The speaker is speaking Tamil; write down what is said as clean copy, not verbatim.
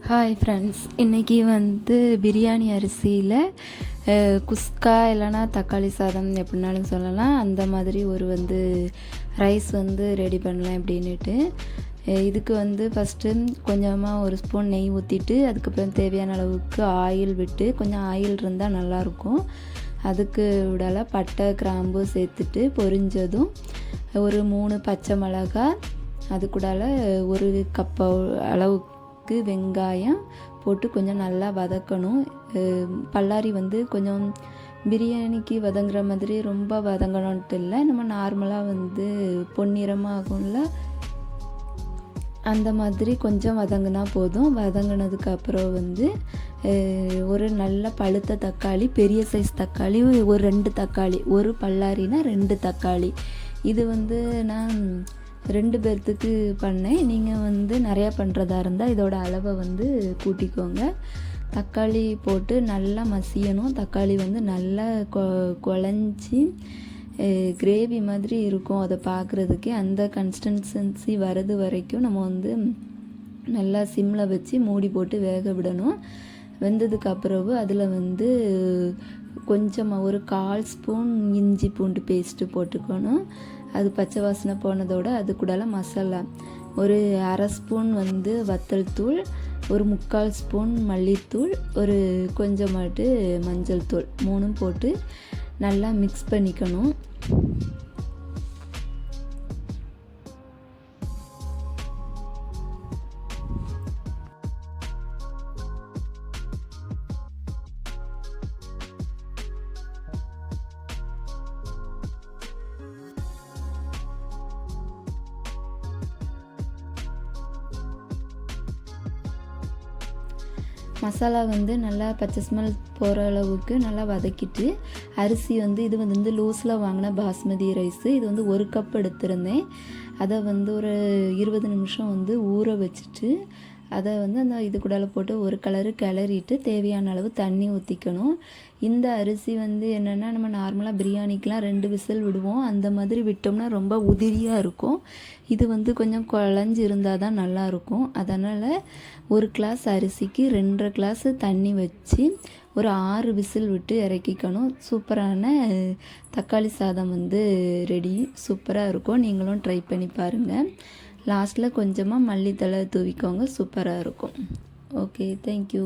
ஹாய் ஃப்ரெண்ட்ஸ், இன்றைக்கி வந்து பிரியாணி அரிசியில் குஸ்கா இல்லைனா தக்காளி சாதம் எப்படினாலும் சொல்லலாம். அந்த மாதிரி ஒரு ரைஸ் ரெடி பண்ணலாம் அப்படின்ட்டு. இதுக்கு ஃபஸ்ட்டு கொஞ்சமாக ஒரு ஸ்பூன் நெய் ஊற்றிட்டு அதுக்கப்புறம் தேவையான அளவுக்கு ஆயில் விட்டு, கொஞ்சம் ஆயில் இருந்தால் நல்லாயிருக்கும். அதுக்கு விடலை பட்டை கிராம்பு சேர்த்துட்டு பொரிஞ்சதும் ஒரு 3 பச்சை மிளகாய், அது கூடால ஒரு கப் அளவுக்கு வெங்காயம் போட்டு கொஞ்சம் நல்லா வதக்கணும். பல்லாரி கொஞ்சம் பிரியாணிக்கு வதங்குற மாதிரி ரொம்ப வதங்கணுன்ட்டு இல்லை, நம்ம நார்மலாக பொன்னிறமாகும்ல அந்த மாதிரி கொஞ்சம் வதங்கினா போதும். வதங்கினதுக்கப்புறம் ஒரு நல்ல பழுத்த தக்காளி, பெரிய சைஸ் தக்காளி ஒரு 2 தக்காளி, ஒரு பல்லாரினா 2 தக்காளி. இது நான் 2 பேர்த்துக்கு பண்ணேன். நீங்கள் நிறையா பண்ணுறதா இருந்தால் இதோட அளவை கூட்டிக்கோங்க. தக்காளி போட்டு நல்லா மசியணும். தக்காளி நல்லா குழஞ்சி கிரேவி மாதிரி இருக்கும். அதை பார்க்குறதுக்கே அந்த கன்சிஸ்டன்சி வர்றது வரைக்கும் நம்ம நல்லா சிம்மில் வச்சு மூடி போட்டு வேக விடணும். வெந்ததுக்கப்புறம் அதில் கொஞ்சமாக ஒரு 1/4 ஸ்பூன் இஞ்சி பூண்டு பேஸ்ட்டு போட்டுக்கணும். அது பச்சை வாசனை போனதோடு அது கூடல மசாலா ஒரு 1/2 ஸ்பூன் வத்தல் தூள், ஒரு 3/4 ஸ்பூன் மல்லித்தூள், ஒரு கொஞ்சமாட்டு மஞ்சள் தூள், 3 போட்டு நல்லா மிக்ஸ் பண்ணிக்கணும். மசாலா நல்லா பச்சை ஸ்மெல் போகிற அளவுக்கு நல்லா வதக்கிட்டு, அரிசி இது லூஸில் வாங்கின பாஸ்மதி ரைஸு. இது 1 கப் எடுத்திருந்தேன். அதை ஒரு 20 நிமிஷம் ஊற வச்சுட்டு அதை அந்த இது கூடால போட்டு ஒரு கிளறிட்டு தேவையான அளவு தண்ணி ஊற்றிக்கணும். இந்த அரிசி என்னென்னா, நம்ம நார்மலாக பிரியாணிக்கெலாம் 2 விசில் விடுவோம். அந்த மாதிரி விட்டோம்னா ரொம்ப உதிரியாக இருக்கும். இது கொஞ்சம் குழஞ்சி இருந்தால் தான் நல்லாயிருக்கும். அதனால் 1 கிளாஸ் அரிசிக்கு 2.5 கிளாஸ் தண்ணி வச்சு ஒரு 6 விசில் விட்டு இறக்கிக்கணும். சூப்பரான தக்காளி சாதம் ரெடி. சூப்பராக இருக்கும். நீங்களும் ட்ரை பண்ணி பாருங்கள். லாஸ்ட்டில் கொஞ்சமாக மல்லித்தழை தூவிக்கோங்க. சூப்பராக இருக்கும். Okay, thank you.